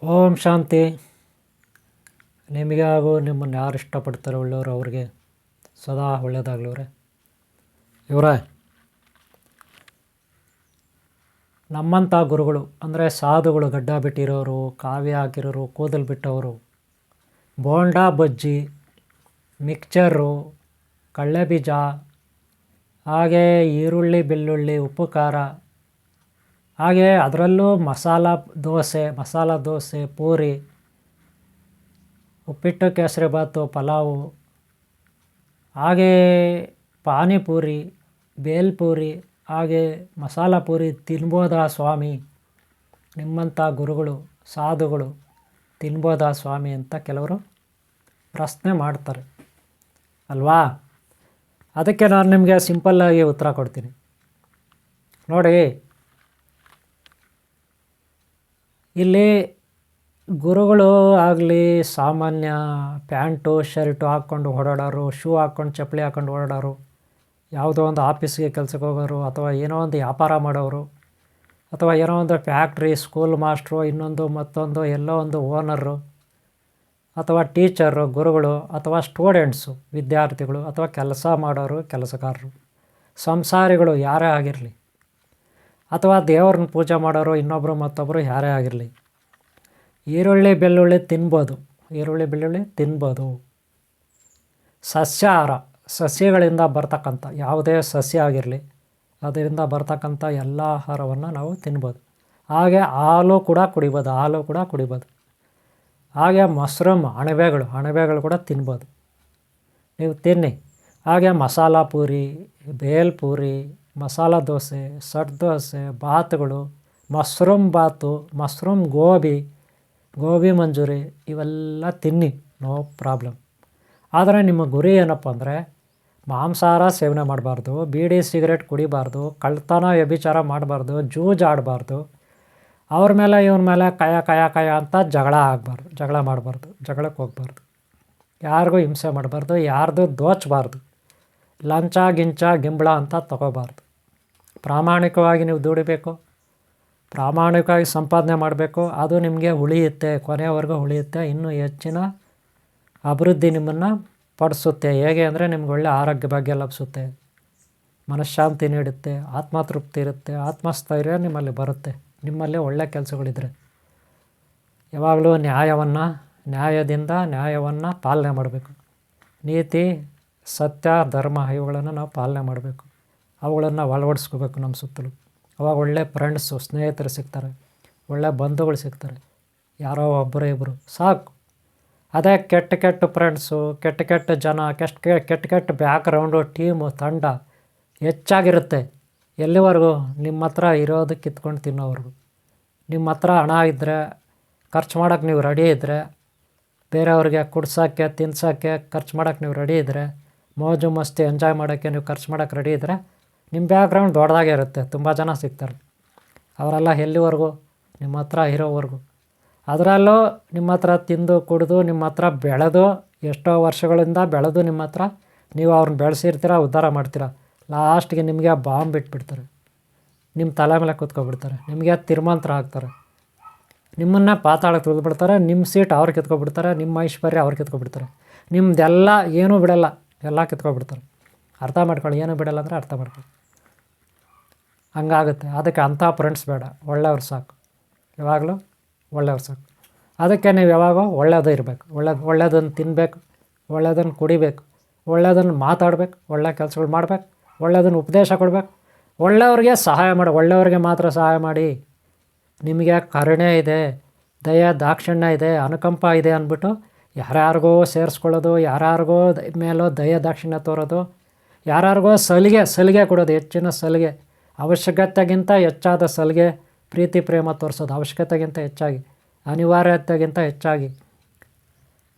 ಓಂ ಶಾಂತಿ. ನಿಮಗೆ ಹಾಗೂ ನಿಮ್ಮನ್ನು ಯಾರು ಇಷ್ಟಪಡ್ತಾರೆ ಒಳ್ಳೆಯವರು ಅವ್ರಿಗೆ ಸದಾ ಒಳ್ಳೆಯದಾಗಲವ್ರೆ. ಇವರೇ ನಮ್ಮಂಥ ಗುರುಗಳು ಅಂದರೆ ಸಾಧುಗಳು, ಗಡ್ಡ ಬಿಟ್ಟಿರೋರು, ಕಾವ್ಯ ಹಾಕಿರೋರು, ಕೂದಲು ಬಿಟ್ಟವರು, ಬೋಂಡಾ ಬಜ್ಜಿ, ಮಿಕ್ಚರು, ಕಡಲೆಬೀಜ, ಹಾಗೇ ಈರುಳ್ಳಿ ಬೆಳ್ಳುಳ್ಳಿ ಉಪ್ಪು ಖಾರ, ಹಾಗೆ ಅದರಲ್ಲೂ ಮಸಾಲ ದೋಸೆ, ಪೂರಿ, ಉಪ್ಪಿಟ್ಟು, ಕೇಸರಿಬಾತು, ಪಲಾವು, ಹಾಗೇ ಪಾನಿಪೂರಿ, ಬೇಲ್ಪೂರಿ, ಹಾಗೆ ಮಸಾಲ ಪೂರಿ ತಿನ್ಬೋದಾ ಸ್ವಾಮಿ, ನಿಮ್ಮಂಥ ಗುರುಗಳು ಸಾಧುಗಳು ತಿನ್ಬೋದಾ ಸ್ವಾಮಿ ಅಂತ ಕೆಲವರು ಪ್ರಶ್ನೆ ಮಾಡ್ತಾರೆ ಅಲ್ವಾ. ಅದಕ್ಕೆ ನಾನು ನಿಮಗೆ ಸಿಂಪಲ್ಲಾಗಿ ಉತ್ತರ ಕೊಡ್ತೀನಿ ನೋಡಿ. ಇಲ್ಲಿ ಗುರುಗಳು ಆಗಲಿ ಸಾಮಾನ್ಯ ಪ್ಯಾಂಟು ಶರ್ಟು ಹಾಕ್ಕೊಂಡು ಓಡಾಡೋರು, ಶೂ ಹಾಕ್ಕೊಂಡು ಚಪ್ಪಲಿ ಹಾಕ್ಕೊಂಡು ಓಡಾಡೋರು, ಯಾವುದೋ ಒಂದು ಆಫೀಸ್ಗೆ ಕೆಲಸಕ್ಕೆ ಹೋಗೋರು, ಅಥವಾ ಏನೋ ಒಂದು ವ್ಯಾಪಾರ ಮಾಡೋರು, ಅಥವಾ ಏನೋ ಒಂದು ಫ್ಯಾಕ್ಟ್ರಿ ಸ್ಕೂಲ್ ಮಾಸ್ಟ್ರು, ಇನ್ನೊಂದು ಮತ್ತೊಂದು ಎಲ್ಲೋ ಒಂದು ಓನರು, ಅಥವಾ ಟೀಚರು ಗುರುಗಳು, ಅಥವಾ ಸ್ಟೂಡೆಂಟ್ಸು ವಿದ್ಯಾರ್ಥಿಗಳು, ಅಥವಾ ಕೆಲಸ ಮಾಡೋರು ಕೆಲಸಗಾರರು, ಸಂಸಾರಿಗಳು ಯಾರೇ ಆಗಿರಲಿ, ಅಥವಾ ದೇವ್ರನ್ನ ಪೂಜೆ ಮಾಡೋರು ಇನ್ನೊಬ್ಬರು ಮತ್ತೊಬ್ಬರು ಯಾರೇ ಆಗಿರಲಿ, ಈರುಳ್ಳಿ ಬೆಳ್ಳುಳ್ಳಿ ತಿನ್ಬೋದು. ಸಸ್ಯಾಹಾರ, ಸಸ್ಯಗಳಿಂದ ಬರ್ತಕ್ಕಂಥ ಯಾವುದೇ ಸಸ್ಯ ಆಗಿರಲಿ ಅದರಿಂದ ಬರ್ತಕ್ಕಂಥ ಎಲ್ಲ ಆಹಾರವನ್ನು ನಾವು ತಿನ್ಬೋದು. ಹಾಗೆ ಹಾಲು ಕೂಡ ಕುಡಿಬೋದು. ಹಾಗೆ ಮಶ್ರೂಮ್ ಅಣಬೆಗಳು ಕೂಡ ತಿನ್ಬೋದು, ನೀವು ತಿನ್ನಿ. ಹಾಗೆ ಮಸಾಲ ಪೂರಿ, ಬೇಲ್ಪೂರಿ, ಮಸಾಲ ದೋಸೆ, ಸೆಟ್ ದೋಸೆ, ಬಾತುಗಳು, ಮಶ್ರೂಮ್ ಬಾತು, ಮಶ್ರೂಮ್ ಗೋಬಿ ಮಂಚೂರಿ ಇವೆಲ್ಲ ತಿನ್ನಿ, ನೋ ಪ್ರಾಬ್ಲಮ್. ಆದರೆ ನಿಮ್ಮ ಗುರಿ ಏನಪ್ಪ ಅಂದರೆ ಮಾಂಸಾಹಾರ ಸೇವನೆ ಮಾಡಬಾರ್ದು, ಬೀಡಿ ಸಿಗರೇಟ್ ಕುಡಿಬಾರ್ದು, ಕಳ್ತನ ವ್ಯಭಿಚಾರ ಮಾಡಬಾರ್ದು, ಜೂಜಾಡಬಾರ್ದು, ಅವ್ರ ಮೇಲೆ ಇವ್ರ ಮೇಲೆ ಕಯ ಅಂತ ಜಗಳ ಮಾಡಬಾರ್ದು, ಜಗಳಕ್ಕೆ ಹೋಗ್ಬಾರ್ದು, ಯಾರಿಗೂ ಹಿಂಸೆ ಮಾಡಬಾರ್ದು, ಯಾರ್ದು ದೋಚಬಾರ್ದು, ಲಂಚ ಗಿಂಬಳ ಅಂತ ತಗೋಬಾರ್ದು. ಪ್ರಾಮಾಣಿಕವಾಗಿ ನೀವು ದುಡಿಬೇಕು, ಪ್ರಾಮಾಣಿಕವಾಗಿ ಸಂಪಾದನೆ ಮಾಡಬೇಕು. ಅದು ನಿಮಗೆ ಉಳಿಯುತ್ತೆ, ಕೊನೆಯವರೆಗೂ ಉಳಿಯುತ್ತೆ, ಇನ್ನೂ ಹೆಚ್ಚಿನ ಅಭಿವೃದ್ಧಿ ನಿಮ್ಮನ್ನು ಪಡಿಸುತ್ತೆ. ಹೇಗೆ ಅಂದರೆ ನಿಮ್ಗೆ ಒಳ್ಳೆ ಆರೋಗ್ಯ ಭಾಗ್ಯ ಲಭಿಸುತ್ತೆ, ಮನಃಶಾಂತಿ ನೀಡುತ್ತೆ, ಆತ್ಮತೃಪ್ತಿ ಇರುತ್ತೆ, ಆತ್ಮಸ್ಥೈರ್ಯ ನಿಮ್ಮಲ್ಲಿ ಬರುತ್ತೆ. ನಿಮ್ಮಲ್ಲಿ ಒಳ್ಳೆ ಕೆಲಸಗಳಿದ್ರೆ ಯಾವಾಗಲೂ ನ್ಯಾಯದಿಂದ ಪಾಲನೆ ಮಾಡಬೇಕು. ನೀತಿ, ಸತ್ಯ, ಧರ್ಮ ಇವುಗಳನ್ನು ನಾವು ಪಾಲನೆ ಮಾಡಬೇಕು. ಅವುಗಳನ್ನು ಅಳವಡಿಸ್ಕೋಬೇಕು ನಮ್ಮ ಸುತ್ತಲೂ. ಅವಾಗ ಒಳ್ಳೆ ಫ್ರೆಂಡ್ಸು, ಸ್ನೇಹಿತರು ಸಿಗ್ತಾರೆ, ಒಳ್ಳೆ ಬಂಧುಗಳು ಸಿಗ್ತಾರೆ, ಯಾರೋ ಒಬ್ಬರು ಇಬ್ಬರು ಸಾಕು. ಅದೇ ಕೆಟ್ಟ ಫ್ರೆಂಡ್ಸು, ಕೆಟ್ಟ ಜನ, ಕೆಟ್ಟ ಬ್ಯಾಕ್ಗ್ರೌಂಡು, ಟೀಮು, ತಂಡ ಹೆಚ್ಚಾಗಿರುತ್ತೆ. ಎಲ್ಲಿವರೆಗೂ ನಿಮ್ಮ ಹತ್ರ ಇರೋದಕ್ಕೆ ಕಿತ್ಕೊಂಡು ತಿನ್ನೋವರೆಗೂ. ನಿಮ್ಮ ಹತ್ರ ಹಣ ಇದ್ದರೆ, ಖರ್ಚು ಮಾಡೋಕ್ಕೆ ನೀವು ರೆಡಿ ಇದ್ದರೆ, ಬೇರೆಯವ್ರಿಗೆ ಕುಡ್ಸೋಕ್ಕೆ ತಿನ್ಸೋಕ್ಕೆ ಖರ್ಚು ಮಾಡೋಕ್ಕೆ ನೀವು ರೆಡಿ ಇದ್ದರೆ, ಮೋಜು ಮಸ್ತಿ ಎಂಜಾಯ್ ಮಾಡೋಕ್ಕೆ ನೀವು ಖರ್ಚು ಮಾಡೋಕ್ಕೆ ರೆಡಿ ಇದ್ದರೆ, ನಿಮ್ಮ ಬ್ಯಾಕ್ಗ್ರೌಂಡ್ ದೊಡ್ಡದಾಗೇ ಇರುತ್ತೆ, ತುಂಬ ಜನ ಸಿಗ್ತಾರೆ. ಅವರೆಲ್ಲ ಎಲ್ಲಿವರೆಗೂ ನಿಮ್ಮ ಹತ್ರ ಇರೋವರೆಗೂ. ಅದರಲ್ಲೂ ನಿಮ್ಮ ಹತ್ರ ತಿಂದು ಕುಡಿದು ನಿಮ್ಮ ಹತ್ರ ಬೆಳೆದು ಎಷ್ಟೋ ವರ್ಷಗಳಿಂದ ಬೆಳೆದು ನಿಮ್ಮ ಹತ್ರ ನೀವು ಅವ್ರನ್ನ ಬೆಳೆಸಿರ್ತೀರ, ಉದ್ಧಾರ ಮಾಡ್ತೀರ. ಲಾಸ್ಟ್ಗೆ ನಿಮಗೆ ಬಾಂಬ್ ಬಿಟ್ಬಿಡ್ತಾರೆ, ನಿಮ್ಮ ತಲೆ ಮೇಲೆ ಕೂತ್ಕೊಬಿಡ್ತಾರೆ, ನಿಮಗೆ ತಿರುಮಂತ್ರ ಆಗ್ತಾರೆ, ನಿಮ್ಮನ್ನು ಪಾತಾಳಕ್ಕೆ ತುಳಿದ್ಬಿಡ್ತಾರೆ, ನಿಮ್ಮ ಸೀಟ್ ಅವ್ರು ಕಿತ್ಕೊಬಿಡ್ತಾರೆ, ನಿಮ್ಮ ಐಶ್ವರ್ಯ ಅವ್ರು ಕಿತ್ಕೊಬಿಡ್ತಾರೆ, ನಿಮ್ಮದೆಲ್ಲ ಏನೂ ಬಿಡಲ್ಲ, ಎಲ್ಲ ಕಿತ್ಕೊಬಿಡ್ತಾರೆ. ಅರ್ಥ ಮಾಡ್ಕೊಳ್ಳಿ, ಏನೂ ಬಿಡಲ್ಲ ಅಂದರೆ ಅರ್ಥ ಮಾಡ್ಕೊಳ್ಳಿ. ಹಂಗಾಗುತ್ತೆ. ಅದಕ್ಕೆ ಅಂಥ ಫ್ರೆಂಡ್ಸ್ ಬೇಡ, ಒಳ್ಳೆಯವ್ರು ಸಾಕು, ಯಾವಾಗಲೂ ಒಳ್ಳೆಯವ್ರು ಸಾಕು. ಅದಕ್ಕೆ ನೀವು ಯಾವಾಗ ಒಳ್ಳೆಯದು ಇರಬೇಕು, ಒಳ್ಳೆಯದನ್ನು ತಿನ್ನಬೇಕು, ಒಳ್ಳೆಯದನ್ನು ಕುಡಿಬೇಕು, ಒಳ್ಳೆಯದನ್ನು ಮಾತಾಡಬೇಕು, ಒಳ್ಳೆಯ ಕೆಲಸಗಳು ಮಾಡಬೇಕು, ಒಳ್ಳೆಯದನ್ನು ಉಪದೇಶ ಕೊಡಬೇಕು, ಒಳ್ಳೆಯವ್ರಿಗೆ ಸಹಾಯ ಮಾಡಿ, ಒಳ್ಳೆಯವ್ರಿಗೆ ಮಾತ್ರ ಸಹಾಯ ಮಾಡಿ. ನಿಮಗೆ ಕರುಣೆ ಇದೆ, ದಯ ದಾಕ್ಷಿಣ್ಯ ಇದೆ, ಅನುಕಂಪ ಇದೆ ಅಂದ್ಬಿಟ್ಟು ಯಾರ್ಯಾರಿಗೋ ಸೇರಿಸ್ಕೊಳ್ಳೋದು, ಯಾರ್ಯಾರಿಗೋ ಮೇಲೋ ದಯ ದಾಕ್ಷಿಣ್ಯ ತೋರೋದು, ಯಾರ್ಯಾರಿಗೋ ಸಲಿಗೆ ಕೊಡೋದು, ಹೆಚ್ಚಿನ ಸಲಿಗೆ, ಅವಶ್ಯಕತೆಗಿಂತ ಹೆಚ್ಚಾದ ಸಲಿಗೆ, ಪ್ರೀತಿ ಪ್ರೇಮ ತೋರಿಸೋದು, ಅವಶ್ಯಕತೆಗಿಂತ ಹೆಚ್ಚಾಗಿ, ಅನಿವಾರ್ಯತೆಗಿಂತ ಹೆಚ್ಚಾಗಿ.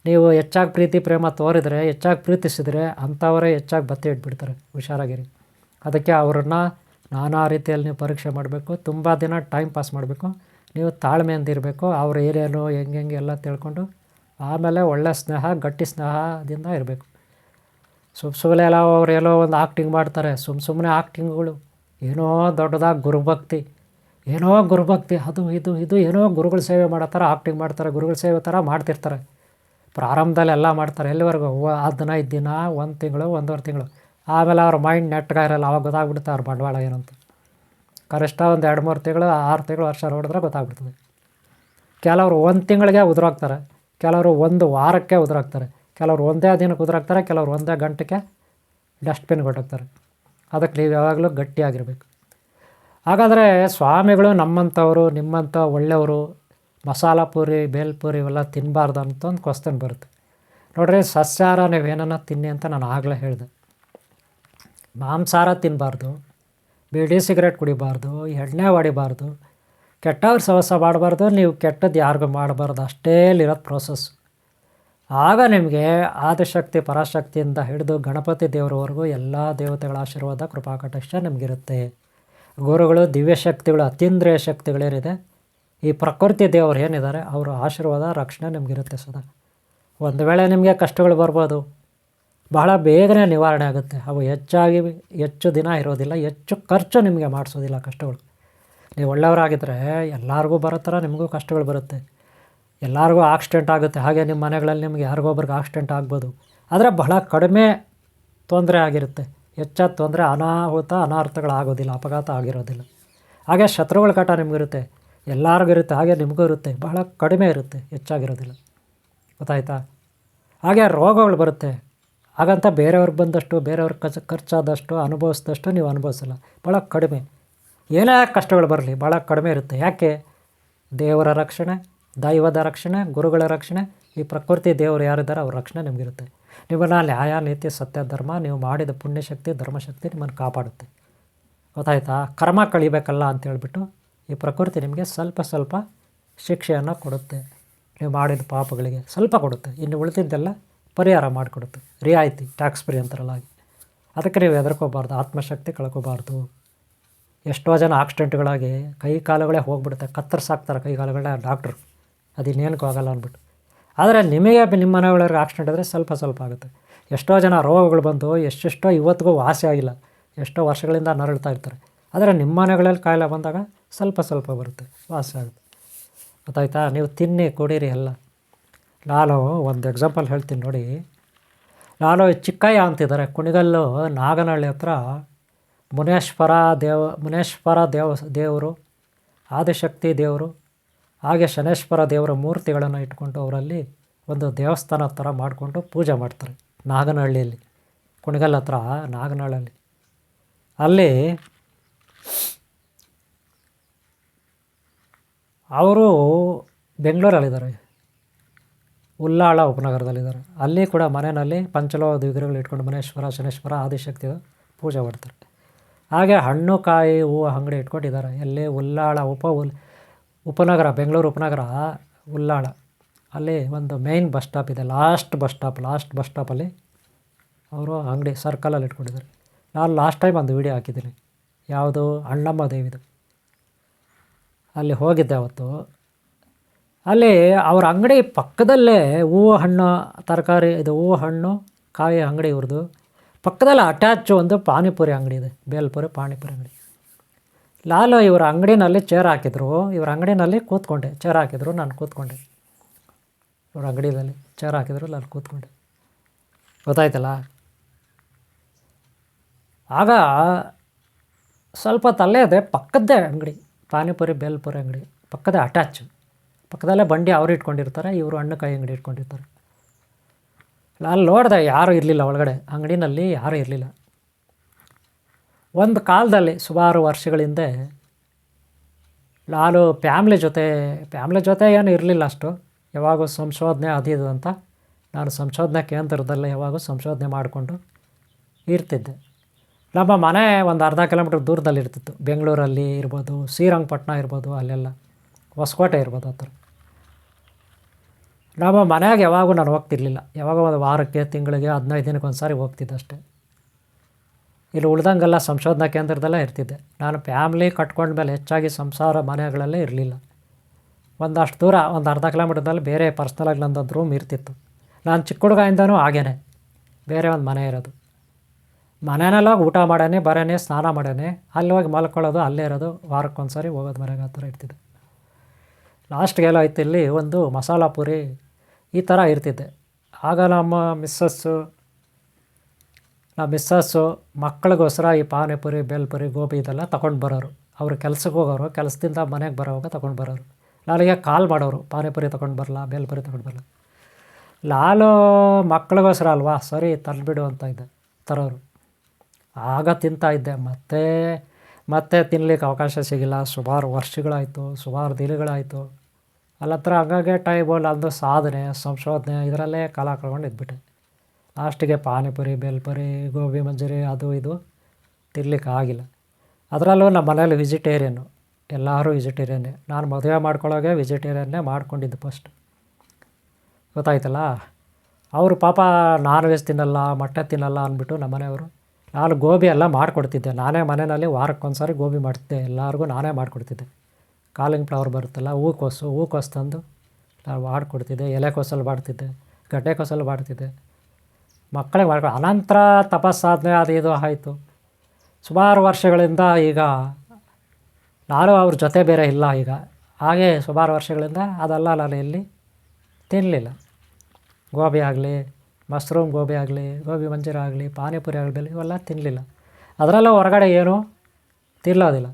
ನೀವು ಹೆಚ್ಚಾಗಿ ಪ್ರೀತಿ ಪ್ರೇಮ ತೋರಿದರೆ, ಹೆಚ್ಚಾಗಿ ಪ್ರೀತಿಸಿದರೆ ಅಂಥವರೇ ಹೆಚ್ಚಾಗಿ ಬತ್ತಿ ಇಟ್ಬಿಡ್ತಾರೆ. ಹುಷಾರಾಗಿರಿ. ಅದಕ್ಕೆ ಅವ್ರನ್ನ ನಾನಾ ರೀತಿಯಲ್ಲಿ ನೀವು ಪರೀಕ್ಷೆ ಮಾಡಬೇಕು. ತುಂಬ ದಿನ ಟೈಮ್ ಪಾಸ್ ಮಾಡಬೇಕು. ನೀವು ತಾಳ್ಮೆಯಿಂದ ಇರಬೇಕು. ಅವ್ರ ಏರಿಯಾನು ಹೆಂಗೆ ಎಲ್ಲ ತಿಳ್ಕೊಂಡು ಆಮೇಲೆ ಒಳ್ಳೆಯ ಸ್ನೇಹ, ಗಟ್ಟಿ ಸ್ನೇಹದಿಂದ ಇರಬೇಕು. ಸುಮ್ಮನೆ ಎಲ್ಲ ಅವ್ರು ಎಲ್ಲೋ ಒಂದು ಆ್ಯಕ್ಟಿಂಗ್ ಮಾಡ್ತಾರೆ, ಸುಮ್ಮನೆ ಆ್ಯಕ್ಟಿಂಗ್ಗಳು, ಏನೋ ದೊಡ್ಡದಾಗಿ ಗುರುಭಕ್ತಿ, ಏನೋ ಗುರುಭಕ್ತಿ ಅದು ಇದು ಏನೋ ಗುರುಗಳ ಸೇವೆ ಮಾಡೋ ಥರ ಆಕ್ಟಿಂಗ್ ಮಾಡ್ತಾರೆ, ಗುರುಗಳ ಸೇವೆ ಥರ ಮಾಡ್ತಿರ್ತಾರೆ. ಪ್ರಾರಂಭದಲ್ಲಿ ಎಲ್ಲ ಮಾಡ್ತಾರೆ, ಎಲ್ಲಿವರೆಗೂ 15 ದಿನ, 1 ತಿಂಗಳು, 1.5 ತಿಂಗಳು. ಆಮೇಲೆ ಅವ್ರ ಮೈಂಡ್ ನೆಟ್ಗಾಗಿರಲ್ಲ, ಅವಾಗ ಗೊತ್ತಾಗ್ಬಿಡುತ್ತೆ ಅವ್ರ ಬಂಡವಾಳ ಏನಂತ. ಕನಿಷ್ಠ ಒಂದು 2-3 ತಿಂಗಳು, 6 ತಿಂಗಳು, ವರ್ಷ ನೋಡಿದ್ರೆ ಗೊತ್ತಾಗ್ಬಿಡ್ತದೆ. ಕೆಲವರು 1 ತಿಂಗಳಿಗೆ ಉದುರಾಗ್ತಾರೆ, ಕೆಲವರು 1 ವಾರಕ್ಕೆ ಉದುರಾಗ್ತಾರೆ, ಕೆಲವರು ಒಂದೇ ದಿನಕ್ಕೆ ಉದುರಾಗ್ತಾರೆ, ಕೆಲವರು ಒಂದೇ ಗಂಟೆಗೆ ಡಸ್ಟ್ಬಿನ್ ಕೊಟ್ಟೋಗ್ತಾರೆ. ಅದಕ್ಕೆ ನೀವು ಯಾವಾಗಲೂ ಗಟ್ಟಿಯಾಗಿರಬೇಕು. ಹಾಗಾದರೆ ಸ್ವಾಮಿಗಳು ನಮ್ಮಂಥವರು, ನಿಮ್ಮಂಥ ಒಳ್ಳೆಯವರು ಮಸಾಲ ಪೂರಿ, ಬೇಲ್ಪೂರಿ ಇವೆಲ್ಲ ತಿನ್ನಬಾರ್ದು ಅಂತ ಒಂದು ಕ್ವಶ್ಚನ್ ಬರುತ್ತೆ. ನೋಡ್ರಿ, ಸಸ್ಯಾಹಾರ ನೀವೇನನ್ನ ತಿನ್ನಿ ಅಂತ ನಾನು ಆಗಲೇ ಹೇಳಿದೆ. ಮಾಂಸಾಹಾರ ತಿನ್ನಬಾರ್ದು, ಬೀಡಿ ಸಿಗರೇಟ್ ಕುಡಿಬಾರ್ದು, ಎಣ್ಣೆ ಹೊಡಿಬಾರ್ದು, ಕೆಟ್ಟವ್ರ ಸಹವಾಸ ಮಾಡಬಾರ್ದು, ನೀವು ಕೆಟ್ಟದ್ದು ಯಾರಿಗೂ ಮಾಡಬಾರ್ದು. ಅಷ್ಟೇ ಇರೋದು ಪ್ರೋಸೆಸ್. ಆಗ ನಿಮಗೆ ಆದಿಶಕ್ತಿ ಪರಾಶಕ್ತಿಯಿಂದ ಹಿಡಿದು ಗಣಪತಿ ದೇವರವರೆಗೂ ಎಲ್ಲ ದೇವತೆಗಳ ಆಶೀರ್ವಾದ ಕೃಪಾಕಟಾಕ್ಷ ನಿಮಗಿರುತ್ತೆ. ಗುರುಗಳು, ದಿವ್ಯಶಕ್ತಿಗಳು, ಅತೀಂದ್ರಿಯ ಶಕ್ತಿಗಳೇನಿದೆ, ಈ ಪ್ರಕೃತಿ ದೇವರು ಏನಿದ್ದಾರೆ ಅವರ ಆಶೀರ್ವಾದ ರಕ್ಷಣೆ ನಿಮಗಿರುತ್ತೆ ಸದಾ. ಒಂದು ವೇಳೆ ನಿಮಗೆ ಕಷ್ಟಗಳು ಬರ್ಬೋದು, ಬಹಳ ಬೇಗನೆ ನಿವಾರಣೆ ಆಗುತ್ತೆ. ಅವು ಹೆಚ್ಚು ದಿನ ಇರೋದಿಲ್ಲ, ಹೆಚ್ಚು ಖರ್ಚು ನಿಮಗೆ ಮಾಡಿಸೋದಿಲ್ಲ ಕಷ್ಟಗಳು. ನೀವು ಒಳ್ಳೆಯವರಾಗಿದ್ದರೆ ಎಲ್ಲರಿಗೂ ಬರೋ ಥರ ನಿಮಗೂ ಕಷ್ಟಗಳು ಬರುತ್ತೆ. ಎಲ್ಲರಿಗೂ ಆಕ್ಸಿಡೆಂಟ್ ಆಗುತ್ತೆ, ಹಾಗೆ ನಿಮ್ಮ ಮನೆಗಳಲ್ಲಿ ನಿಮಗೆ ಯಾರಿಗೊಬ್ರಿಗೆ ಆಕ್ಸಿಡೆಂಟ್ ಆಗ್ಬೋದು. ಆದರೆ ಬಹಳ ಕಡಿಮೆ ತೊಂದರೆ ಆಗಿರುತ್ತೆ. ಹೆಚ್ಚಾದ ತೊಂದರೆ, ಅನಾಹುತ, ಅನಾಹುತಗಳಾಗೋದಿಲ್ಲ, ಅಪಘಾತ ಆಗಿರೋದಿಲ್ಲ. ಹಾಗೆ ಶತ್ರುಗಳ ಕಾಟ ನಿಮಗಿರುತ್ತೆ, ಎಲ್ಲರಿಗೂ ಇರುತ್ತೆ, ಹಾಗೆ ನಿಮಗೂ ಇರುತ್ತೆ, ಬಹಳ ಕಡಿಮೆ ಇರುತ್ತೆ, ಹೆಚ್ಚಾಗಿರೋದಿಲ್ಲ. ಗೊತ್ತಾಯ್ತಾ? ಹಾಗೆ ರೋಗಗಳು ಬರುತ್ತೆ. ಹಾಗಂತ ಬೇರೆಯವ್ರಿಗೆ ಬಂದಷ್ಟು, ಬೇರೆಯವ್ರಿಗೆ ಖರ್ಚಾದಷ್ಟು, ಅನುಭವಿಸಿದಷ್ಟು ನೀವು ಅನುಭವಿಸಲ್ಲ, ಭಾಳ ಕಡಿಮೆ. ಏನೇ ಕಷ್ಟಗಳು ಬರಲಿ ಭಾಳ ಕಡಿಮೆ ಇರುತ್ತೆ. ಯಾಕೆ? ದೇವರ ರಕ್ಷಣೆ, ದೈವದ ರಕ್ಷಣೆ, ಗುರುಗಳ ರಕ್ಷಣೆ, ಈ ಪ್ರಕೃತಿ ದೇವರು ಯಾರಿದ್ದಾರೆ ಅವ್ರ ರಕ್ಷಣೆ ನಿಮಗಿರುತ್ತೆ. ನಿಮ್ಮನ್ನು ನ್ಯಾಯ, ನೀತಿ, ಸತ್ಯ, ಧರ್ಮ, ನೀವು ಮಾಡಿದ ಪುಣ್ಯಶಕ್ತಿ, ಧರ್ಮಶಕ್ತಿ ನಿಮ್ಮನ್ನು ಕಾಪಾಡುತ್ತೆ. ಗೊತ್ತಾಯ್ತಾ? ಕರ್ಮ ಕಳಿಬೇಕಲ್ಲ ಅಂತೇಳ್ಬಿಟ್ಟು ಈ ಪ್ರಕೃತಿ ನಿಮಗೆ ಸ್ವಲ್ಪ ಶಿಕ್ಷೆಯನ್ನು ಕೊಡುತ್ತೆ. ನೀವು ಮಾಡಿದ ಪಾಪಗಳಿಗೆ ಸ್ವಲ್ಪ ಕೊಡುತ್ತೆ, ಇನ್ನು ಉಳಿದಿದ್ದೆಲ್ಲ ಪರಿಹಾರ ಮಾಡಿಕೊಡುತ್ತೆ. ರಿಯಾಯಿತಿ, ಟ್ಯಾಕ್ಸ್ ಫ್ರೀ ಅಂತಾರಲ್ಲ ಹಾಗೆ. ಅದಕ್ಕೆ ನೀವು ಹೆದರ್ಕೋಬಾರ್ದು, ಆತ್ಮಶಕ್ತಿ ಕಳ್ಕೊಬಾರ್ದು. ಎಷ್ಟೋ ಜನ ಆಕ್ಸಿಡೆಂಟ್ಗಳಾಗಿ ಕೈ ಕಾಲುಗಳೇ ಹೋಗ್ಬಿಡುತ್ತೆ, ಕತ್ತರಿಸಾಕ್ತಾರೆ ಕೈ ಕಾಲುಗಳನ್ನ ಡಾಕ್ಟ್ರು, ಅದು ಇನ್ನೇನಕ್ಕೂ ಆಗಲ್ಲ ಅಂದ್ಬಿಟ್ಟು. ಆದರೆ ನಿಮಗೆ ನಿಮ್ಮ ಮನೆಯೊಳಗೆ ಆಕ್ಸಿಡೆಂಟ್ ಆದರೆ ಸ್ವಲ್ಪ ಆಗುತ್ತೆ. ಎಷ್ಟೋ ಜನ ರೋಗಗಳು ಬಂದು ಎಷ್ಟೆಷ್ಟೋ ಇವತ್ತಿಗೂ ವಾಸಿ ಆಗಿಲ್ಲ, ಎಷ್ಟೋ ವರ್ಷಗಳಿಂದ ನರಳ್ತಾ ಇರ್ತಾರೆ. ಆದರೆ ನಿಮ್ಮ ಮನೆಗಳಲ್ಲಿ ಕಾಯಿಲೆ ಬಂದಾಗ ಸ್ವಲ್ಪ ಬರುತ್ತೆ, ವಾಸಿ ಆಗುತ್ತೆ. ಗೊತ್ತಾಯ್ತಾ? ನೀವು ತಿನ್ನಿ, ಕುಡೀರಿ ಎಲ್ಲ. ನಾನು ಒಂದು ಎಕ್ಸಾಂಪಲ್ ಹೇಳ್ತೀನಿ ನೋಡಿ. ನಾನು ಚಿಕ್ಕಯ್ಯ ಅಂತಿದ್ದಾರೆ, ಕುಣಿಗಲ್ಲು ನಾಗನಹಳ್ಳಿ ಹತ್ರ ಮುನೇಶ್ವರ ದೇವರು, ಆದಿಶಕ್ತಿ ದೇವರು, ಹಾಗೆ ಶನೇಶ್ವರ ದೇವರ ಮೂರ್ತಿಗಳನ್ನು ಇಟ್ಕೊಂಡು ಅವರಲ್ಲಿ ಒಂದು ದೇವಸ್ಥಾನ ಥರ ಮಾಡಿಕೊಂಡು ಪೂಜೆ ಮಾಡ್ತಾರೆ ನಾಗನಹಳ್ಳಿಯಲ್ಲಿ, ಕುಣಿಗಲ್ ಹತ್ರ ನಾಗನಹಳ್ಳಿಯಲ್ಲಿ. ಅಲ್ಲಿ ಅವರು ಬೆಂಗಳೂರಲ್ಲಿದ್ದಾರೆ, ಉಲ್ಲಾಳ ಉಪನಗರದಲ್ಲಿದ್ದಾರೆ. ಅಲ್ಲಿ ಕೂಡ ಮನೆಯಲ್ಲಿ ಪಂಚಲೋಹದ ವಿಗ್ರಹಗಳು ಇಟ್ಕೊಂಡು ಮುನೇಶ್ವರ, ಶನೇಶ್ವರ, ಆದಿಶಕ್ತಿ ಪೂಜೆ ಮಾಡ್ತಾರೆ. ಹಾಗೆ ಹಣ್ಣು ಕಾಯಿ ಹೂವು ಅಂಗಡಿ ಇಟ್ಕೊಂಡಿದ್ದಾರೆ. ಎಲ್ಲಿ? ಉಲ್ಲಾಳ ಉಪನಗರ, ಬೆಂಗಳೂರು ಉಪನಗರ ಉಲ್ಲಾಳ. ಅಲ್ಲಿ ಒಂದು ಮೇಯ್ನ್ ಬಸ್ ಸ್ಟಾಪ್ ಇದೆ, ಲಾಸ್ಟ್ ಬಸ್ ಸ್ಟಾಪಲ್ಲಿ ಅವರು ಅಂಗಡಿ ಸರ್ಕಲಲ್ಲಿ ಇಟ್ಕೊಂಡಿದ್ದಾರೆ. ನಾನು ಲಾಸ್ಟ್ ಟೈಮ್ ಒಂದು ವೀಡಿಯೋ ಹಾಕಿದ್ದೀನಿ, ಯಾವುದು ಅಣ್ಣಮ್ಮ ದೇವಿದು. ಅಲ್ಲಿ ಹೋಗಿದ್ದೆ ಅವತ್ತು. ಅಲ್ಲಿ ಅವ್ರ ಅಂಗಡಿ ಪಕ್ಕದಲ್ಲೇ ಹೂವು ಹಣ್ಣು ತರಕಾರಿ, ಇದು ಹೂವು ಹಣ್ಣು ಕಾಯಿ ಅಂಗಡಿ ಇವ್ರದ್ದು. ಪಕ್ಕದಲ್ಲೇ ಅಟ್ಯಾಚ್ ಒಂದು ಪಾನಿಪುರಿ ಅಂಗಡಿ ಇದೆ, ಬೇಲ್ಪುರಿ ಪಾನಿಪುರಿ ಅಂಗಡಿ. ಇವರ ಅಂಗಡಿನಲ್ಲಿ ಚೇರ್ ಹಾಕಿದ್ರು, ಇವರ ಅಂಗಡಿನಲ್ಲಿ ಕೂತ್ಕೊಂಡೆ, ಚೇರ್ ಹಾಕಿದ್ರು, ನಾನು ಕೂತ್ಕೊಂಡೆ. ಇವ್ರ ಅಂಗಡಿಯಲ್ಲಿ ಚೇರ್ ಹಾಕಿದ್ರು, ನಾನು ಕೂತ್ಕೊಂಡೆ. ಗೊತ್ತಾಯ್ತಲ್ಲ? ಆಗ ಸ್ವಲ್ಪ ತಲೆ ಇದೆ, ಪಕ್ಕದ್ದೇ ಅಂಗಡಿ, ಪಾನಿಪುರಿ ಬೇಲ್ಪುರಿ ಅಂಗಡಿ ಪಕ್ಕದೇ ಅಟ್ಯಾಚ್, ಪಕ್ಕದಲ್ಲೇ ಬಂಡಿ ಅವರು ಇಟ್ಕೊಂಡಿರ್ತಾರೆ, ಇವರು ಹಣ್ಣು ಕಾಯಿ ಅಂಗಡಿ ಇಟ್ಕೊಂಡಿರ್ತಾರೆ. ಅಲ್ಲಿ ನೋಡಿದೆ, ಯಾರೂ ಇರಲಿಲ್ಲ ಒಳಗಡೆ, ಅಂಗಡಿನಲ್ಲಿ ಯಾರೂ ಇರಲಿಲ್ಲ. ಒಂದು ಕಾಲದಲ್ಲಿ ಸುಮಾರು ವರ್ಷಗಳ ಹಿಂದೆ ನಾನು ಫ್ಯಾಮ್ಲಿ ಜೊತೆ ಏನು ಇರಲಿಲ್ಲ ಅಷ್ಟು, ಯಾವಾಗೂ ಸಂಶೋಧನೆ ಅದು ಅಂತ ನಾನು ಸಂಶೋಧನಾ ಕೇಂದ್ರದಲ್ಲೇ ಯಾವಾಗೂ ಸಂಶೋಧನೆ ಮಾಡಿಕೊಂಡು ಇರ್ತಿದ್ದೆ. ನಮ್ಮ ಮನೆ ಒಂದು ಅರ್ಧ ಕಿಲೋಮೀಟ್ರ್ ದೂರದಲ್ಲಿ ಇರ್ತಿತ್ತು. ಬೆಂಗಳೂರಲ್ಲಿ ಇರ್ಬೋದು, ಶ್ರೀರಂಗಪಟ್ಟಣ ಇರ್ಬೋದು, ಅಲ್ಲೆಲ್ಲ ಹೊಸಕೋಟೆ ಇರ್ಬೋದು ಆ ಥರ. ನಮ್ಮ ಮನೆಯಾಗ ಯಾವಾಗೂ ನಾನು ಹೋಗ್ತಿರ್ಲಿಲ್ಲ, ಯಾವಾಗ ಒಂದು ವಾರಕ್ಕೆ, ತಿಂಗಳಿಗೆ, 15 ದಿನಕ್ಕೆ ಒಂದು ಸಾರಿ ಹೋಗ್ತಿದ್ದೆ ಅಷ್ಟೇ. ಇಲ್ಲಿ ಉಳ್ದಂಗೆಲ್ಲ ಸಂಶೋಧನಾ ಕೇಂದ್ರದಲ್ಲೇ ಇರ್ತಿದ್ದೆ. ನಾನು ಫ್ಯಾಮ್ಲಿ ಕಟ್ಕೊಂಡ್ಮೇಲೆ ಹೆಚ್ಚಾಗಿ ಸಂಸಾರ ಮನೆಗಳಲ್ಲೇ ಇರಲಿಲ್ಲ. ಒಂದಷ್ಟು ದೂರ, ಒಂದು ಅರ್ಧ ಕಿಲೋಮೀಟ್ರದಲ್ಲಿ ಬೇರೆ ಪರ್ಸ್ನಲಾಗಿ ನಂದೊಂದು ರೂಮ್ ಇರ್ತಿತ್ತು. ನಾನು ಚಿಕ್ಕ ಹುಡುಗದಿಂದನೂ ಹಾಗೇ ಬೇರೆ ಒಂದು ಮನೆ ಇರೋದು. ಮನೆಯಲ್ಲಾಗ ಊಟ ಮಾಡೇನೆ ಬರೇನೆ ಸ್ನಾನ ಮಾಡೇನೆ ಅಲ್ಲಿ ಹೋಗಿ ಮಲ್ಕೊಳ್ಳೋದು ಅಲ್ಲೇ ಇರೋದು ವಾರಕ್ಕೊಂದು ಸಾರಿ ಹೋಗೋದು ಮನೆಗೆ ಆ ಥರ ಇರ್ತಿದ್ದೆ. ಲಾಸ್ಟ್ಗೆಲ್ಲ ಆಯ್ತು ಇಲ್ಲಿ ಒಂದು ಮಸಾಲ ಪೂರಿ ಈ ಥರ ಇರ್ತಿದ್ದೆ. ಆಗ ನಮ್ಮ ಮಿಸ್ಸಸ್ಸು ಮಕ್ಕಳಿಗೋಸ್ಕರ ಈ ಪಾನಿಪುರಿ ಬೇಲ್ಪುರಿ ಗೋಬಿ ಇದೆಲ್ಲ ತೊಗೊಂಡು ಬರೋರು. ಅವರು ಕೆಲ್ಸಕ್ಕೆ ಹೋಗೋರು, ಕೆಲಸದಿಂದ ಮನೆಗೆ ಬರೋವಾಗ ತೊಗೊಂಡು ಬರೋರು. ನನಗೆ ಕಾಲ್ ಮಾಡೋರು, ಪಾನಿಪುರಿ ತೊಗೊಂಡು ಬರಲ್ಲ, ಬೇಲ್ಪುರಿ ತೊಗೊಂಡು ಬರಲ್ಲ. ನಾನು ಮಕ್ಕಳಿಗೋಸ್ಕರ ಅಲ್ವಾ ಸರಿ ತಂದುಬಿಡು ಅಂತ ಇದ್ದೆ, ತರೋರು. ಆಗ ತಿಂತಾಯಿದ್ದೆ. ಮತ್ತೆ ತಿನ್ನಲಿಕ್ಕೆ ಅವಕಾಶ ಸಿಗಿಲ್ಲ. ಸುಮಾರು ವರ್ಷಗಳಾಯಿತು, ಸುಮಾರು ದಿನಗಳಾಯಿತು. ಅಲ್ಲತ್ರ ಹಂಗಾಗಿ ಟೈಮು ನಂದು ಸಾಧನೆ ಸಂಶೋಧನೆ ಇದರಲ್ಲೇ ಕಾಲ ಕಳ್ಕೊಂಡು ಇದ್ಬಿಟ್ಟೆ. ಲಾಸ್ಟಿಗೆ ಪಾನಿಪುರಿ ಬೇಲ್ಪುರಿ ಗೋಬಿ ಮಂಚೂರಿ ಅದು ಇದು ತಿನ್ನಲಿಕ್ಕೆ ಆಗಿಲ್ಲ. ಅದರಲ್ಲೂ ನಮ್ಮ ಮನೇಲಿ ವೆಜಿಟೇರಿಯನ್ನು, ಎಲ್ಲರೂ ವೆಜಿಟೇರಿಯನ್ನೇ. ನಾನು ಮದುವೆ ಮಾಡ್ಕೊಳ್ಳೋಗೆ ವೆಜಿಟೇರಿಯನ್ನೇ ಮಾಡ್ಕೊಂಡಿದ್ದು ಫಸ್ಟ್. ಗೊತ್ತಾಯ್ತಲ್ಲ. ಅವರು ಪಾಪ ನಾನ್ ವೆಜ್ ತಿನ್ನಲ್ಲ, ಮೊಟ್ಟೆ ತಿನ್ನಲ್ಲ ಅಂದ್ಬಿಟ್ಟು ನಮ್ಮ ಮನೆಯವರು. ನಾನು ಗೋಬಿ ಎಲ್ಲ ಮಾಡಿಕೊಡ್ತಿದ್ದೆ. ನಾನೇ ಮನೆಯಲ್ಲಿ ವಾರಕ್ಕೊಂದು ಸಾರಿ ಗೋಬಿ ಮಾಡ್ತಿದ್ದೆ. ಎಲ್ಲರಿಗೂ ನಾನೇ ಮಾಡಿಕೊಡ್ತಿದ್ದೆ. ಕಾಲಿಫ್ಲವರ್ ಬರುತ್ತಲ್ಲ, ಹೂಕೋಸು ತಂದು ನಾನು ಮಾಡಿಕೊಡ್ತಿದ್ದೆ. ಎಲೆಕೋಸಲ್ಲಿ ಮಾಡ್ತಿದ್ದೆ, ಗಡ್ಡೆಕೋಸಲ್ಲಿ ಮಾಡ್ತಿದ್ದೆ. ಮಕ್ಕಳಿಗೆ ಅನಂತರ ತಪಸ್ಸಾಧನೆ ಅದು ಇದು ಆಯಿತು. ಸುಮಾರು ವರ್ಷಗಳಿಂದ ಈಗ ನಾನು ಅವ್ರ ಜೊತೆ ಬೇರೆ ಇಲ್ಲ ಈಗ. ಹಾಗೆ ಸುಮಾರು ವರ್ಷಗಳಿಂದ ಅದೆಲ್ಲ ನಾನು ಎಲ್ಲಿ ತಿನ್ನಲಿಲ್ಲ. ಗೋಬಿ ಆಗಲಿ, ಮಶ್ರೂಮ್ ಗೋಬಿ ಆಗಲಿ, ಗೋಬಿ ಮಂಚೂರಿ ಆಗಲಿ, ಪಾನಿಪುರಿ ಆಗಲಿ ಇವೆಲ್ಲ ತಿನ್ನಲಿಲ್ಲ. ಅದರಲ್ಲೂ ಹೊರಗಡೆ ಏನೂ ತಿನ್ನೋದಿಲ್ಲ.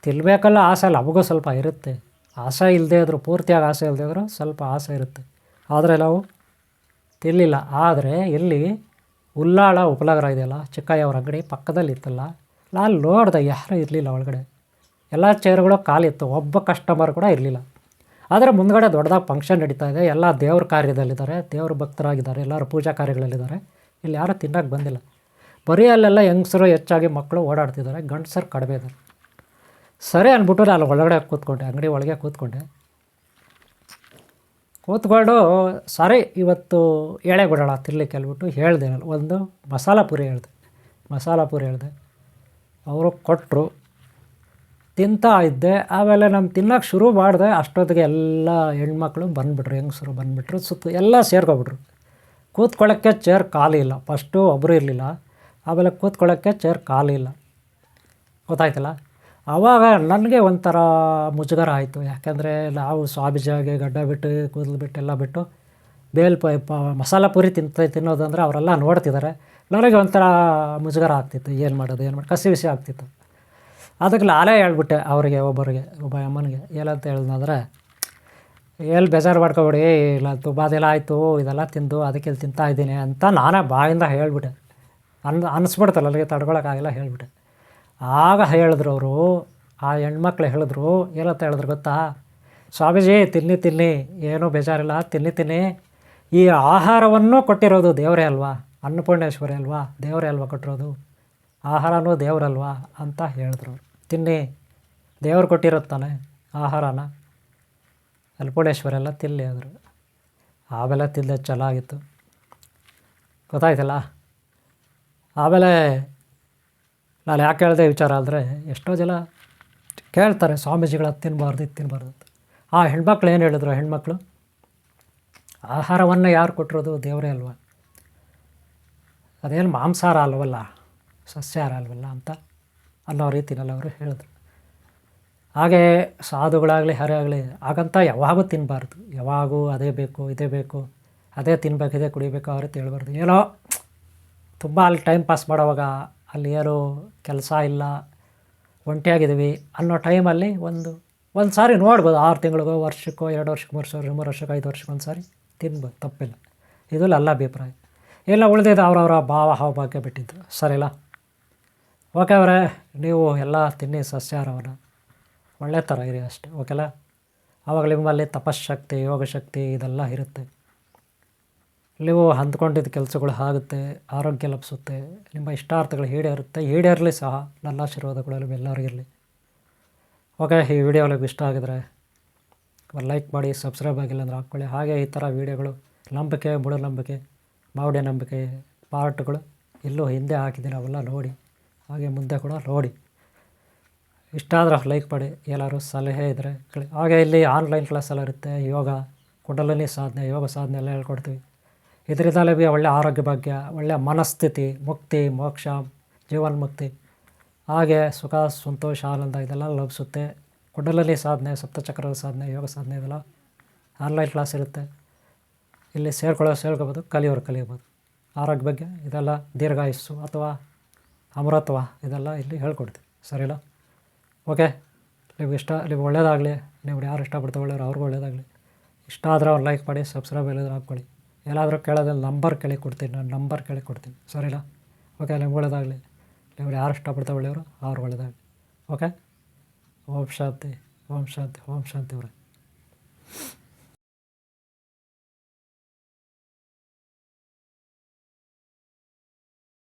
ತಿನ್ನಬೇಕಲ್ಲ ಆಸೆ ನಮಗೂ ಸ್ವಲ್ಪ ಇರುತ್ತೆ. ಆಸೆ ಇಲ್ಲದೇ ಇದ್ದರೂ, ಪೂರ್ತಿಯಾಗಿ ಆಸೆ ಇಲ್ಲದೇ ಇದ್ದರೂ ಸ್ವಲ್ಪ ಆಸೆ ಇರುತ್ತೆ. ಆದರೆ ನಾವು ತಿನ್ನಲಿಲ್ಲ. ಆದರೆ ಇಲ್ಲಿ ಉಲ್ಲಾಳ ಉಪನಗರ ಇದೆಯಲ್ಲ, ಚಿಕ್ಕಯ್ಯವ್ರ ಅಂಗಡಿ ಪಕ್ಕದಲ್ಲಿ ಇತ್ತಲ್ಲ, ನಾನು ನೋಡಿದೆ ಯಾರೂ ಇರಲಿಲ್ಲ ಒಳಗಡೆ. ಎಲ್ಲ ಚೇರುಗಳು ಖಾಲಿತ್ತು, ಒಬ್ಬ ಕಸ್ಟಮರ್ ಕೂಡ ಇರಲಿಲ್ಲ. ಆದರೆ ಮುಂದ್ಗಡೆ ದೊಡ್ಡದಾಗಿ ಫಂಕ್ಷನ್ ನಡೀತಾ ಇದೆ. ಎಲ್ಲ ದೇವ್ರ ಕಾರ್ಯದಲ್ಲಿದ್ದಾರೆ, ದೇವ್ರ ಭಕ್ತರಾಗಿದ್ದಾರೆ, ಎಲ್ಲರೂ ಪೂಜಾ ಕಾರ್ಯಗಳಲ್ಲಿದ್ದಾರೆ. ಇಲ್ಲಿ ಯಾರೂ ತಿನ್ನೋಕ್ಕೆ ಬಂದಿಲ್ಲ. ಬರೀ ಅಲ್ಲೆಲ್ಲ ಹೆಂಗಸರು ಹೆಚ್ಚಾಗಿ ಮಕ್ಕಳು ಓಡಾಡ್ತಿದ್ದಾರೆ, ಗಂಡಸರು ಕಡಿಮೆ ಇದ್ದಾರೆ. ಸರಿ ಅಂದ್ಬಿಟ್ಟು ನಾನು ಒಳಗಡೆ ಕೂತ್ಕೊಂಡೆ, ಅಂಗಡಿ ಒಳಗೆ ಕೂತ್ಕೊಂಡು ಸರಿ ಇವತ್ತು ಎಳೆ ಬಿಡೋಣ ತಿನ್ನಲಿಕ್ಕೆ ಹೇಳ್ಬಿಟ್ಟು ಹೇಳಿದೆ. ನಾನು ಒಂದು ಮಸಾಲ ಪೂರಿ ಹೇಳಿದೆ. ಅವರು ಕೊಟ್ಟರು, ತಿಂತಾ ಇದ್ದೆ. ಆಮೇಲೆ ನಾನು ತಿನ್ನೋಕ್ಕೆ ಶುರು ಮಾಡಿದೆ. ಅಷ್ಟೊತ್ತಿಗೆ ಎಲ್ಲ ಹೆಣ್ಮಕ್ಳು ಬಂದುಬಿಟ್ರು, ಹೆಂಗಸರು ಬಂದುಬಿಟ್ರು, ಸುತ್ತ ಎಲ್ಲ ಸೇರ್ಕೊಬಿಟ್ರು. ಕೂತ್ಕೊಳ್ಳೋಕ್ಕೆ ಚೇರ್ ಖಾಲಿ ಇಲ್ಲ. ಫಸ್ಟು ಒಬ್ಬರು ಇರಲಿಲ್ಲ, ಆಮೇಲೆ ಕೂತ್ಕೊಳ್ಳೋಕ್ಕೆ ಚೇರ್ ಖಾಲಿ ಇಲ್ಲ. ಗೊತ್ತಾಯ್ತಲ್ಲ. ಆವಾಗ ನನಗೆ ಒಂಥರ ಮುಜುಗರ ಆಯಿತು. ಯಾಕೆಂದರೆ ನಾವು ಸ್ವಾಮೀಜಿಯಾಗಿ ಗಡ್ಡ ಬಿಟ್ಟು ಕೂದಲು ಬಿಟ್ಟು ಎಲ್ಲ ಬಿಟ್ಟು ಮಸಾಲ ಪೂರಿ ತಿನ್ನೋದಂದರೆ ಅವರೆಲ್ಲ ನೋಡ್ತಿದ್ದಾರೆ. ನನಗೆ ಒಂಥರ ಮುಜುಗರ ಆಗ್ತಿತ್ತು. ಏನು ಮಾಡೋದು ಕಸಿ ವಿಸಿ ಆಗ್ತಿತ್ತು. ಅದಕ್ಕೆ ನಾನೇ ಹೇಳ್ಬಿಟ್ಟೆ ಅವರಿಗೆ, ಒಬ್ಬ ಅಮ್ಮನಿಗೆ ಏನಂತ ಹೇಳಿದ್ನಂದರೆ, ಎಲ್ಲಿ ಬೇಜಾರು ಮಾಡ್ಕೊಬೇಡಿ, ಇಲ್ಲ ತುಂಬ ದಿನ ಆಯಿತು ಇದೆಲ್ಲ ತಿಂದು, ಅದಕ್ಕೆ ಇಲ್ಲಿ ತಿಂತಾಯಿದ್ದೀನಿ ಅಂತ ನಾನೇ ಬಾಯಿಂದ ಹೇಳಿಬಿಟ್ಟೆ. ಅನ್ನಿಸ್ಬಿಡ್ತಲ್ಲ, ನನಗೆ ತಡ್ಕೊಳಕ್ಕಾಗಿಲ್ಲ, ಹೇಳಿಬಿಟ್ಟೆ. ಆಗ ಹೇಳಿದ್ರು ಅವರು, ಆ ಹೆಣ್ಮಕ್ಳು ಹೇಳಿದ್ರು, ಏನಂತ ಹೇಳಿದ್ರು ಗೊತ್ತಾ, ಸ್ವಾಮೀಜಿ ತಿನ್ನಿ ಏನೂ ಬೇಜಾರಿಲ್ಲ, ತಿನ್ನಿ. ಈ ಆಹಾರವನ್ನು ಕೊಟ್ಟಿರೋದು ದೇವರೇ ಅಲ್ವಾ, ಅನ್ನಪೂರ್ಣೇಶ್ವರಿ ಅಲ್ವಾ, ದೇವರೇ ಅಲ್ವಾ ಕೊಟ್ಟಿರೋದು, ಆಹಾರನೂ ದೇವರಲ್ವಾ ಅಂತ ಹೇಳಿದ್ರು. ತಿನ್ನಿ, ದೇವ್ರು ಕೊಟ್ಟಿರುತ್ತಾನೆ ಆಹಾರನ, ಅನ್ನಪೂರ್ಣೇಶ್ವರಿ ಎಲ್ಲ ತಿನ್ನಲಿ ಅಂದರು. ಆಮೇಲೆ ತಿಂದೆ, ಚೆನ್ನಾಗಿತ್ತು. ಗೊತ್ತಾಯ್ತಲ್ಲ. ಆಮೇಲೆ ನಾನು ಯಾಕೆ ಹೇಳಿದೆ ವಿಚಾರ ಅಂದರೆ, ಎಷ್ಟೋ ಜನ ಕೇಳ್ತಾರೆ ಸ್ವಾಮೀಜಿಗಳು ಅದು ತಿನ್ನಬಾರ್ದು ಇದು ತಿನ್ನಬಾರ್ದು ಅಂತ. ಆ ಹೆಣ್ಮಕ್ಳು ಏನು ಹೇಳಿದ್ರು, ಹೆಣ್ಮಕ್ಳು ಆಹಾರವನ್ನು ಯಾರು ಕೊಟ್ಟಿರೋದು ದೇವರೇ ಅಲ್ವಾ, ಅದೇನು ಮಾಂಸಾಹಾರ ಅಲ್ವಲ್ಲ, ಸಸ್ಯಾಹಾರ ಅಲ್ವಲ್ಲ ಅಂತ ಅನ್ನೋ ರೀತಿಯಲ್ಲಿ ಅವರು ಹೇಳಿದ್ರು. ಹಾಗೆ ಸಾಧುಗಳಾಗಲಿ ಯಾರೇ ಆಗಲಿ ಹಾಗಂತ ಯಾವಾಗೂ ತಿನ್ನಬಾರ್ದು. ಯಾವಾಗೂ ಅದೇ ಬೇಕು ಇದೇ ಬೇಕು, ಅದೇ ತಿನ್ಬೇಕು ಇದೇ ಕುಡಿಬೇಕು ಆ ರೀತಿ ಹೇಳ್ಬಾರ್ದು. ಏನೋ ತುಂಬ ಅಲ್ಲಿ ಟೈಮ್ ಪಾಸ್ ಮಾಡೋವಾಗ, ಅಲ್ಲಿ ಏನೋ ಕೆಲಸ ಇಲ್ಲ, ಒಂಟಿಯಾಗಿದ್ದೀವಿ ಅನ್ನೋ ಟೈಮಲ್ಲಿ ಒಂದು ಸಾರಿ ನೋಡ್ಬೋದು. 6 ತಿಂಗಳಿಗೋ, ವರ್ಷಕ್ಕೋ, 2 ವರ್ಷಕ್ಕೆ, 3 ವರ್ಷಕ್ಕೆ, 5 ವರ್ಷಕ್ಕೆ ಒಂದು ಸಾರಿ ತಿನ್ಬೋದು, ತಪ್ಪಿಲ್ಲ. ಇದು ನನ್ನ ಅಭಿಪ್ರಾಯ. ಎಲ್ಲ ಉಳಿದಿದ್ದು ಅವರವರ ಭಾವ ಹಾವಭಾವಕ್ಕೆ ಬಿಟ್ಟಿದ್ದು, ಸರಿಲ್ಲ. ಓಕೆ ಅವರೇ, ನೀವು ಎಲ್ಲ ತಿನ್ನಿ ಸಸ್ಯಾಹಾರವನ್ನು, ಒಳ್ಳೆ ಥರ ಇರಿ ಅಷ್ಟೇ, ಓಕೆಲ್ಲ. ಆವಾಗ ನಿಮ್ಮಲ್ಲಿ ತಪಶಕ್ತಿ, ಯೋಗಶಕ್ತಿ ಇದೆಲ್ಲ ಇರುತ್ತೆ. ನೀವು ಅಂದ್ಕೊಂಡಿದ್ದ ಕೆಲಸಗಳು ಆಗುತ್ತೆ, ಆರೋಗ್ಯ ಲಭಿಸುತ್ತೆ, ನಿಮ್ಮ ಇಷ್ಟಾರ್ಥಗಳು ಈಡೇರಲಿ ಸಹ. ನನ್ನ ಆಶೀರ್ವಾದಗಳು ನಿಮ್ಮೆಲ್ಲರಿಗಿರಲಿ. ಓಕೆ, ಈ ವಿಡಿಯೋ ನಿಮಗೆ ಇಷ್ಟ ಆಗಿದರೆ ಲೈಕ್ ಮಾಡಿ, ಸಬ್ಸ್ಕ್ರೈಬ್ ಆಗಿಲ್ಲ ಅಂದರೆ ಹಾಕ್ಕೊಳ್ಳಿ. ಹಾಗೆ ಈ ಥರ ವೀಡಿಯೋಗಳು, ನಂಬಿಕೆ, ಮೂಢನಂಬಿಕೆ, ಮಾವಡೆ ನಂಬಿಕೆ ಪಾರ್ಟ್ಗಳು ಎಲ್ಲೂ ಹಿಂದೆ ಹಾಕಿದ್ದೀನಿ, ಅವೆಲ್ಲ ನೋಡಿ. ಹಾಗೆ ಮುಂದೆ ಕೂಡ ನೋಡಿ. ಇಷ್ಟ ಆದರೆ ಲೈಕ್ ಮಾಡಿ. ಎಲ್ಲರೂ ಸಲಹೆ ಇದ್ದರೆ ಹಾಗೆ ಇಲ್ಲಿ ಆನ್ಲೈನ್ ಕ್ಲಾಸ್ ಎಲ್ಲ ಇರುತ್ತೆ. ಯೋಗ, ಕುಂಡಲಿನಿ ಸಾಧನೆ, ಯೋಗ ಸಾಧನೆ ಎಲ್ಲ ಹೇಳ್ಕೊಡ್ತೀವಿ. ಇದರಿಂದಲೇ ಬಿ ಒಳ್ಳೆಯ ಆರೋಗ್ಯ ಭಾಗ್ಯ, ಒಳ್ಳೆಯ ಮನಸ್ಥಿತಿ, ಮುಕ್ತಿ, ಮೋಕ್ಷ, ಜೀವನ್ಮುಕ್ತಿ, ಹಾಗೆ ಸುಖ, ಸಂತೋಷ, ಆನಂದ ಇದೆಲ್ಲ ಲಭಿಸುತ್ತೆ. ಕುಂಡಲಿನಿ ಸಾಧನೆ, ಸಪ್ತಚಕ್ರದ ಸಾಧನೆ, ಯೋಗ ಸಾಧನೆ ಇದೆಲ್ಲ ಆನ್ಲೈನ್ ಕ್ಲಾಸ್ ಇರುತ್ತೆ. ಇಲ್ಲಿ ಸೇರ್ಕೋಬೋದು, ಕಲಿಯಬೋದು. ಆರೋಗ್ಯ ಬಗ್ಗೆ ಇದೆಲ್ಲ ದೀರ್ಘಾಯುಸ್ಸು ಅಥವಾ ಅಮರತ್ವ ಇದೆಲ್ಲ ಇಲ್ಲಿ ಹೇಳ್ಕೊಡ್ತೀವಿ. ಸರಿನಾ? ಓಕೆ, ನಿಮ್ಗೆ ಒಳ್ಳೆಯದಾಗಲಿ. ನೀವು ಯಾರು ಇಷ್ಟಪಡ್ತಾ ಒಳ್ಳೆಯವರು ಅವ್ರಿಗೂ ಒಳ್ಳೆಯದಾಗಲಿ. ಇಷ್ಟ ಆದರೆ ಅವ್ರು ಲೈಕ್ ಮಾಡಿ, ಸಬ್ಸ್ಕ್ರೈಬ್ ಎಲ್ಲಾದರೂ ಹಾಕ್ಕೊಳ್ಳಿ. ಎಲ್ಲಾದರೂ ಕೇಳೋದ್ರಲ್ಲಿ ನಂಬರ್ ಕೊಡ್ತೀನಿ, ನಾನು ನಂಬರ್ ಕೊಡ್ತೀನಿ. ಸರಿನಾ? ಓಕೆ, ನಿಮ್ಗೆ ಒಳ್ಳೆಯದಾಗಲಿ. ನೀವು ಯಾರು ಇಷ್ಟಪಡ್ತಾ ಒಳ್ಳೆಯವರು ಅವ್ರು ಒಳ್ಳೆಯದಾಗಲಿ. ಓಕೆ, ಓಂ ಶಾಂತಿ, ಓಂ ಶಾಂತಿ, ಓಂ ಶಾಂತಿ ಅವರೇ.